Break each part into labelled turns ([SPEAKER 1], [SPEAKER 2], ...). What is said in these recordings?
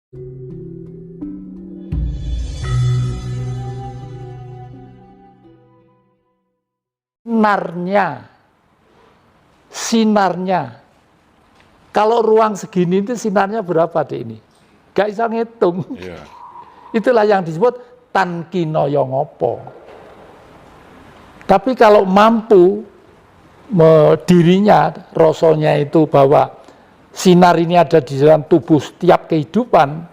[SPEAKER 1] Sinarnya. Kalau ruang segini itu sinarnya berapa deh ini? Gak bisa ngitung. Yeah. Itulah yang disebut tankinoyo ngopo. Tapi kalau mampu dirinya, rasonya itu bahwa sinar ini ada di dalam tubuh setiap kehidupan,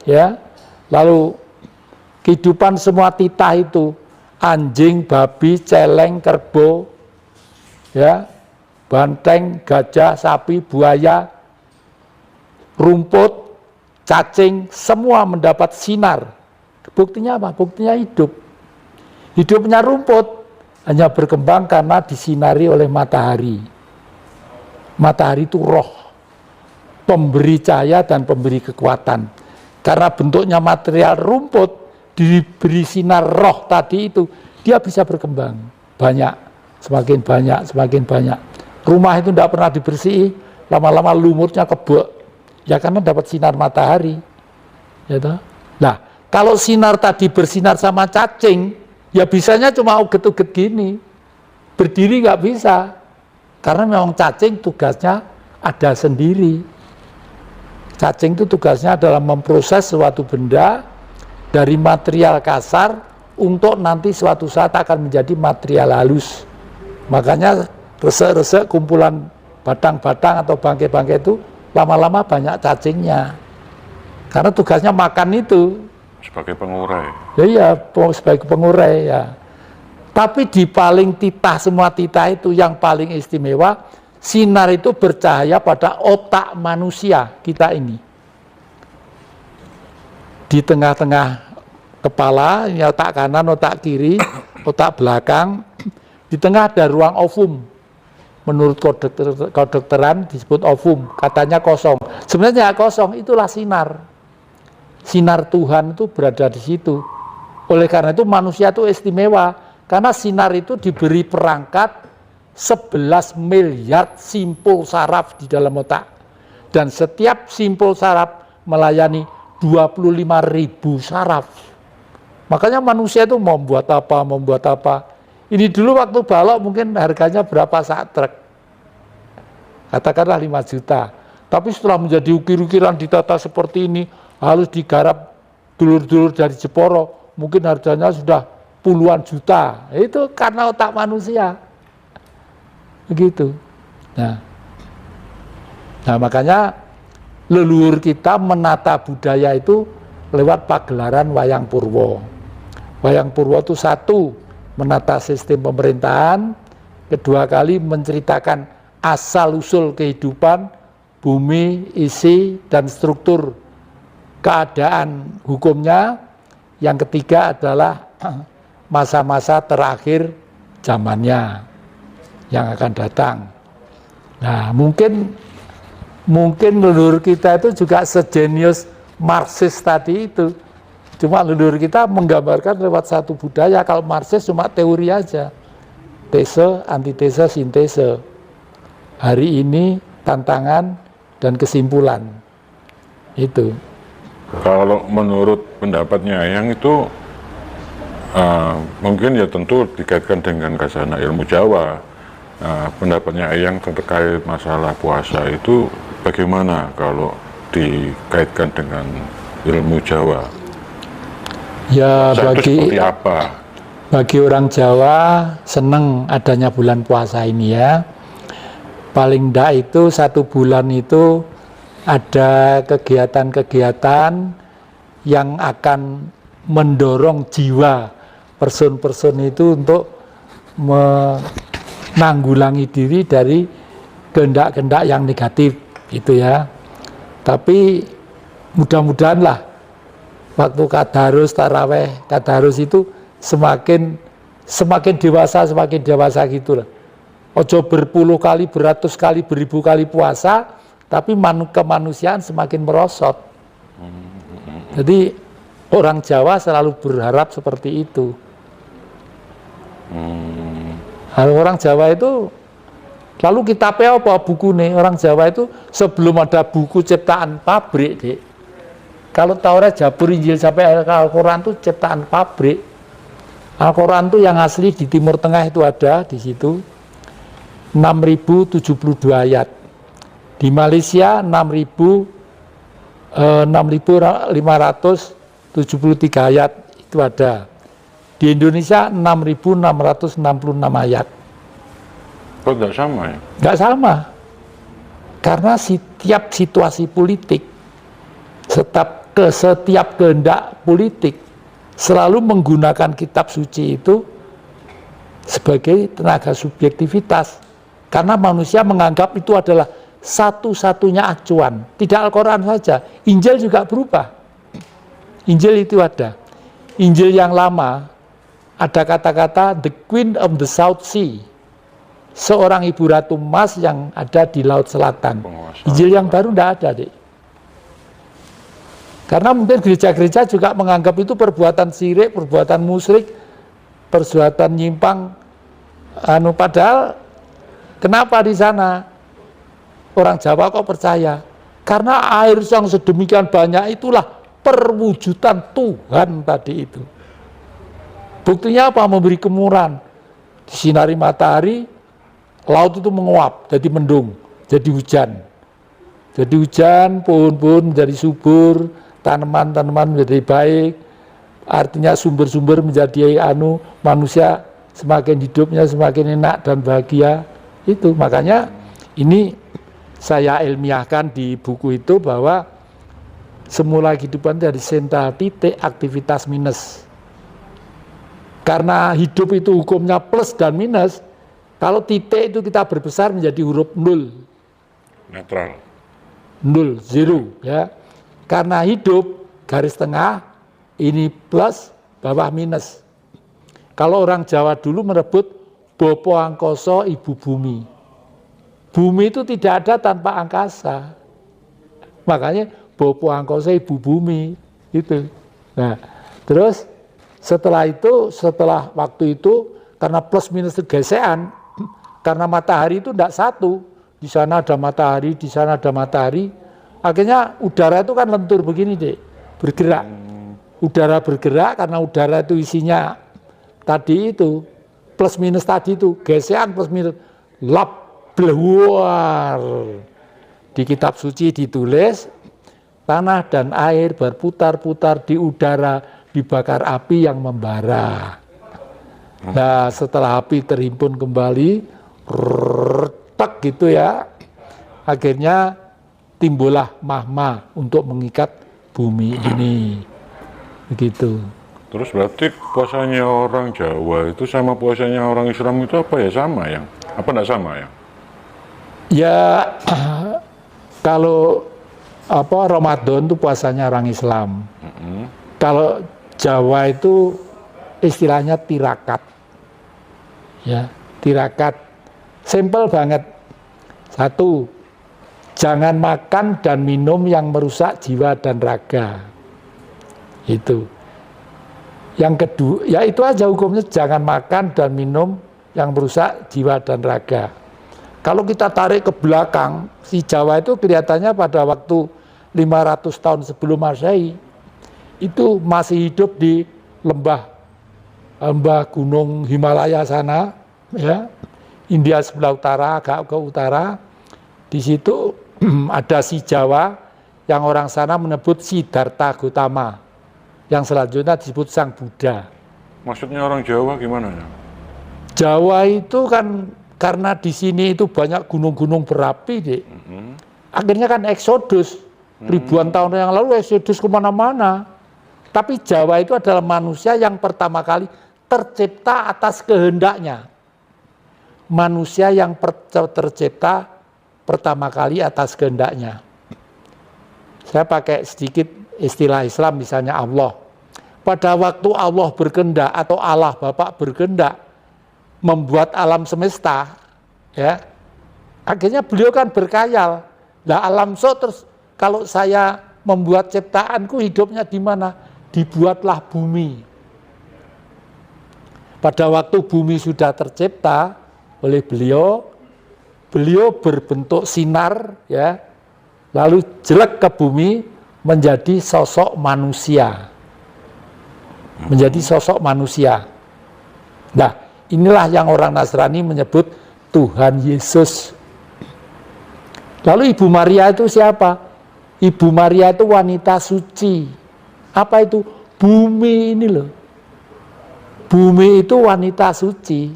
[SPEAKER 1] ya. Lalu kehidupan semua titah itu, anjing, babi, celeng, kerbau, ya, banteng, gajah, sapi, buaya, rumput, cacing, semua mendapat sinar. Buktinya apa? Buktinya hidup. Hidupnya rumput hanya berkembang karena disinari oleh matahari. Matahari itu roh, pemberi cahaya dan pemberi kekuatan. Karena bentuknya material rumput, diberi sinar roh tadi itu, dia bisa berkembang. Banyak, semakin banyak, semakin banyak. Rumah itu tidak pernah dibersih, lama-lama lumutnya kebek. Ya karena dapat sinar matahari. Ya toh? Nah, kalau sinar tadi bersinar sama cacing, ya bisanya cuma uget-uget gini. Berdiri nggak bisa. Karena memang cacing tugasnya ada sendiri. Cacing itu tugasnya adalah memproses suatu benda dari material kasar untuk nanti suatu saat akan menjadi material halus. Makanya resek-resek kumpulan batang-batang atau bangkai-bangkai itu lama-lama banyak cacingnya. Karena tugasnya makan itu.
[SPEAKER 2] Sebagai pengurai.
[SPEAKER 1] Ya, iya, sebagai pengurai ya. Tapi di paling titah, semua titah itu yang paling istimewa, sinar itu bercahaya pada otak manusia kita ini. Di tengah-tengah kepala, ini otak kanan, otak kiri, otak belakang. Di tengah ada ruang ovum. Menurut kedokteran disebut ovum, katanya kosong. Sebenarnya kosong, itulah sinar. Sinar Tuhan itu berada di situ. Oleh karena itu manusia itu istimewa, karena sinar itu diberi perangkat 11 miliar simpul saraf di dalam otak. Dan setiap simpul saraf melayani 25.000 saraf. Makanya manusia itu mau membuat apa. Ini dulu waktu balok mungkin harganya berapa saat truk. Katakanlah 5 juta. Tapi setelah menjadi ukir-ukiran ditata seperti ini, harus digarap dulur-dulur dari Jeporo, mungkin harganya sudah puluhan juta. Itu karena otak manusia. Begitu. Nah makanya leluhur kita menata budaya itu lewat pagelaran Wayang Purwo. Wayang Purwo itu satu, menata sistem pemerintahan, kedua kali menceritakan asal-usul kehidupan, bumi, isi, dan struktur keadaan hukumnya. Yang ketiga adalah masa-masa terakhir zamannya yang akan datang. Nah, mungkin leluhur kita itu juga sejenius Marxis tadi itu. Cuma leluhur kita menggambarkan lewat satu budaya. Kalau Marxis cuma teori aja. Tese, antitese, sintese. Hari ini tantangan dan kesimpulan. Itu.
[SPEAKER 2] Kalau menurut pendapatnya yang itu mungkin ya tentu dikaitkan dengan khazanah ilmu Jawa. Pendapatnya Eyang terkait masalah puasa itu bagaimana kalau dikaitkan dengan ilmu Jawa?
[SPEAKER 1] Ya,
[SPEAKER 2] seperti apa?
[SPEAKER 1] Bagi orang Jawa senang adanya bulan puasa ini ya. Paling enggak itu 1 bulan itu ada kegiatan-kegiatan yang akan mendorong jiwa person-person itu untuk menanggulangi diri dari kehendak-kehendak yang negatif gitu ya. Tapi mudah-mudahan lah waktu tadarus, taraweh, tadarus itu semakin dewasa gitu lah. Ojo berpuluh kali, beratus kali, beribu kali puasa, tapi kemanusiaan semakin merosot. Jadi orang Jawa selalu berharap seperti itu. Orang Jawa itu, lalu kitabnya apa buku nih? Orang Jawa itu sebelum ada buku ciptaan pabrik, Dek, Kalau Taurat, Zabur, Injil sampai Al-Quran itu ciptaan pabrik. Al-Quran itu yang asli di Timur Tengah itu ada di situ 6.072 ayat. Di Malaysia 6.573 ayat itu ada. Di Indonesia 6.666 ayat.
[SPEAKER 2] Kok nggak sama ya?
[SPEAKER 1] Nggak sama. Karena setiap situasi politik, setiap kehendak politik selalu menggunakan kitab suci itu sebagai tenaga subjektivitas. Karena manusia menganggap itu adalah satu-satunya acuan. Tidak Al-Quran saja, Injil juga berubah. Injil itu ada. Injil yang lama ada kata-kata the Queen of the South Sea, seorang ibu ratu emas yang ada di Laut Selatan. Injil yang baru tidak ada, Dek. Karena mungkin gereja-gereja juga menganggap itu perbuatan syirik, perbuatan musyrik, perbuatan nyimpang. Padahal kenapa di sana orang Jawa kok percaya? Karena air yang sedemikian banyak itulah perwujudan Tuhan tadi itu. Buktinya apa? Memberi kemuran. Disinari matahari, laut itu menguap, jadi mendung, jadi hujan. Jadi hujan, pohon-pohon menjadi subur, tanaman-tanaman menjadi baik. Artinya sumber-sumber menjadi manusia semakin hidupnya semakin enak dan bahagia. Itu makanya ini saya ilmiahkan di buku itu bahwa semula kehidupan dari sentral titik aktivitas minus. Karena hidup itu hukumnya plus dan minus, kalau titik itu kita berbesar menjadi huruf nol.
[SPEAKER 2] Netral.
[SPEAKER 1] Nol, zero, ya. Karena hidup garis tengah ini plus, bawah minus. Kalau orang Jawa dulu merebut Bopo Angkoso Ibu Bumi. Bumi itu tidak ada tanpa angkasa. Makanya Bopo Angkoso Ibu Bumi itu. Nah, terus setelah waktu itu karena plus minus gesekan, karena matahari itu tidak satu, di sana ada matahari, di sana ada matahari, akhirnya udara itu kan lentur begini, Dek, bergerak. Udara bergerak karena udara itu isinya tadi itu plus minus tadi itu gesekan plus minus lap keluar. Di kitab suci ditulis tanah dan air berputar-putar di udara dibakar api yang membara. Nah, setelah api terhimpun kembali, retak gitu ya, akhirnya timbullah magma untuk mengikat bumi ini. Begitu.
[SPEAKER 2] Terus berarti puasanya orang Jawa itu sama puasanya orang Islam itu apa ya, sama ya? Apa enggak sama ya?
[SPEAKER 1] Ya, kalau Ramadan itu puasanya orang Islam. Kalau Jawa itu istilahnya tirakat. Ya, tirakat. Simpel banget. Satu, jangan makan dan minum yang merusak jiwa dan raga. Itu. Yang kedua, ya itu aja hukumnya, jangan makan dan minum yang merusak jiwa dan raga. Kalau kita tarik ke belakang, si Jawa itu kelihatannya pada waktu 500 tahun sebelum Masehi itu masih hidup di lembah gunung Himalaya sana, ya, India sebelah utara, agak ke utara. Di situ ada si Jawa yang orang sana menyebut Siddhartha Gautama, yang selanjutnya disebut Sang Buddha.
[SPEAKER 2] Maksudnya orang Jawa gimana ya?
[SPEAKER 1] Jawa itu kan karena di sini itu banyak gunung-gunung berapi, Dek. Akhirnya kan eksodus. Ribuan tahun yang lalu eksodus kemana-mana. Tapi Jawa itu adalah manusia yang pertama kali tercipta atas kehendaknya. Manusia yang tercipta pertama kali atas kehendaknya. Saya pakai sedikit istilah Islam, misalnya Allah. Pada waktu Allah berkehendak atau Allah Bapa berkehendak membuat alam semesta, ya, akhirnya beliau kan berkhayal. Nah, alam terus kalau saya membuat ciptaanku hidupnya di mana? Dibuatlah bumi. Pada waktu bumi sudah tercipta oleh beliau berbentuk sinar, ya, lalu jelek ke bumi, menjadi sosok manusia. Menjadi sosok manusia. Nah, inilah yang orang Nasrani menyebut Tuhan Yesus. Lalu Ibu Maria itu siapa? Ibu Maria itu wanita suci. Apa itu? Bumi ini loh. Bumi itu wanita suci.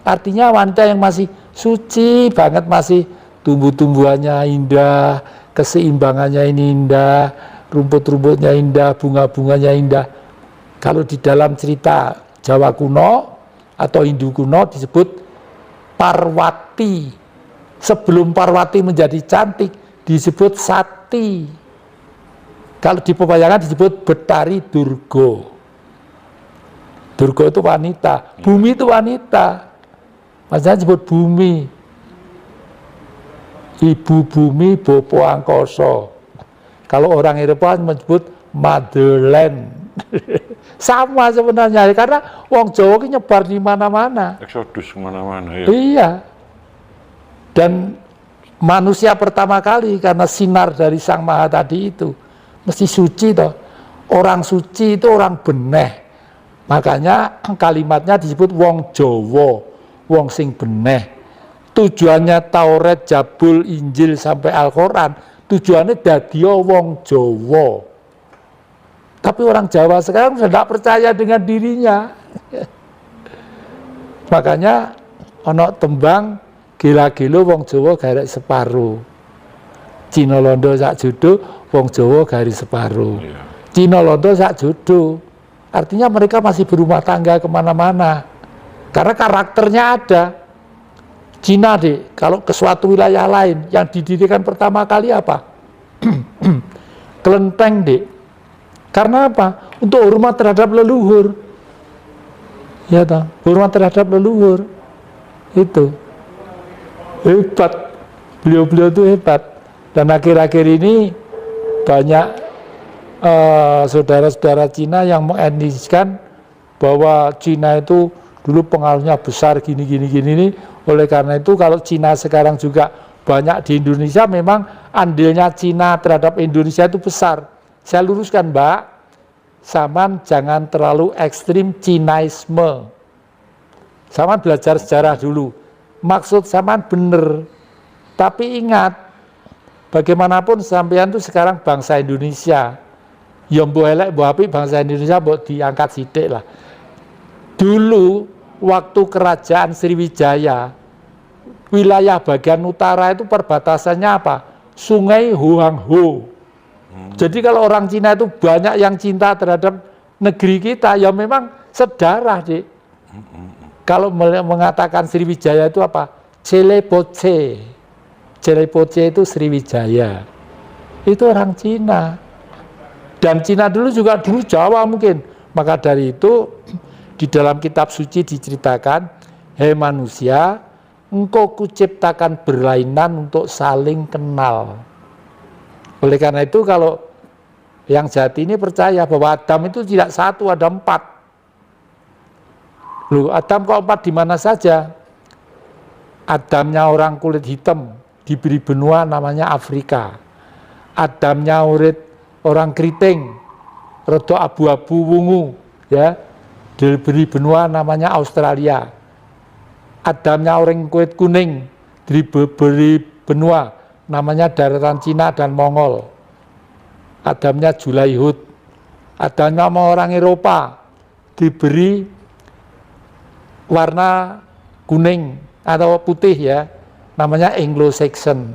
[SPEAKER 1] Artinya wanita yang masih suci banget, masih tumbuh-tumbuhannya indah, keseimbangannya ini indah, rumput-rumputnya indah, bunga-bunganya indah. Kalau di dalam cerita Jawa kuno atau Hindu kuno disebut Parwati. Sebelum Parwati menjadi cantik disebut Sati. Kalau di pewayangan disebut Betari Durga. Durga itu wanita, bumi itu wanita. Maksudnya disebut bumi. Ibu bumi, Bopo Angkasa. Kalau orang Eropa menyebut Motherland. Sama sebenarnya, karena wong Jawa ini nyebar di mana-mana.
[SPEAKER 2] Eksodus kemana-mana ya.
[SPEAKER 1] Iya. Dan manusia pertama kali karena sinar dari Sang Maha tadi itu mesti suci toh. Orang suci itu orang beneh. Makanya kalimatnya disebut wong Jawa, wong sing beneh. Tujuannya Taurat, Jabul, Injil sampai Al-Qur'an, tujuannya dadio wong Jawa. Tapi orang Jawa sekarang sudah tidak percaya dengan dirinya. Makanya ono tembang gila-gilo wong Jawa garek separuh. Cina Londo sak jodoh, wong Jawa garis separuh. Cina Londo sak jodoh. Artinya mereka masih berumah tangga kemana-mana. Karena karakternya ada. Cina deh, kalau ke suatu wilayah lain, yang didirikan pertama kali apa? Kelenteng deh. Karena apa? Untuk hormat terhadap leluhur. Ya toh, hormat terhadap leluhur. Itu. Hebat. Beliau-beliau itu hebat. Dan akhir-akhir ini banyak saudara-saudara Cina yang mengetniskan bahwa Cina itu dulu pengaruhnya besar gini nih. Oleh karena itu kalau Cina sekarang juga banyak di Indonesia, memang andilnya Cina terhadap Indonesia itu besar. Saya luruskan Mbak, Saman jangan terlalu ekstrim Cinaisme. Saman belajar sejarah dulu. Maksud Saman bener. Tapi ingat, bagaimanapun sampean itu sekarang bangsa Indonesia. Ya mbok elek mbok apik bangsa Indonesia mbok diangkat sithik lah. Dulu waktu kerajaan Sriwijaya, wilayah bagian utara itu perbatasannya apa? Sungai Huangho. Jadi kalau orang Cina itu banyak yang cinta terhadap negeri kita, ya memang sedarah, Dik. Kalau mengatakan Sriwijaya itu apa? Celepoce. Celepoce itu Sriwijaya. Itu orang Cina. Dan Cina dulu juga dulu Jawa mungkin. Maka dari itu di dalam kitab suci diceritakan, hei manusia, engkau kuciptakan berlainan untuk saling kenal. Oleh karena itu kalau yang jati ini percaya bahwa Adam itu tidak satu, ada 4. Loh, Adam kok 4 di mana saja? Adamnya orang kulit hitam, diberi benua namanya Afrika. Adamnya orang keriting, rodo abu-abu wungu, ya, diberi benua namanya Australia. Adamnya orang kulit kuning, diberi benua namanya daratan Cina dan Mongol. Adamnya Julaihut. Adamnya orang Eropa, diberi warna kuning atau putih, ya, namanya Anglo-Saxon.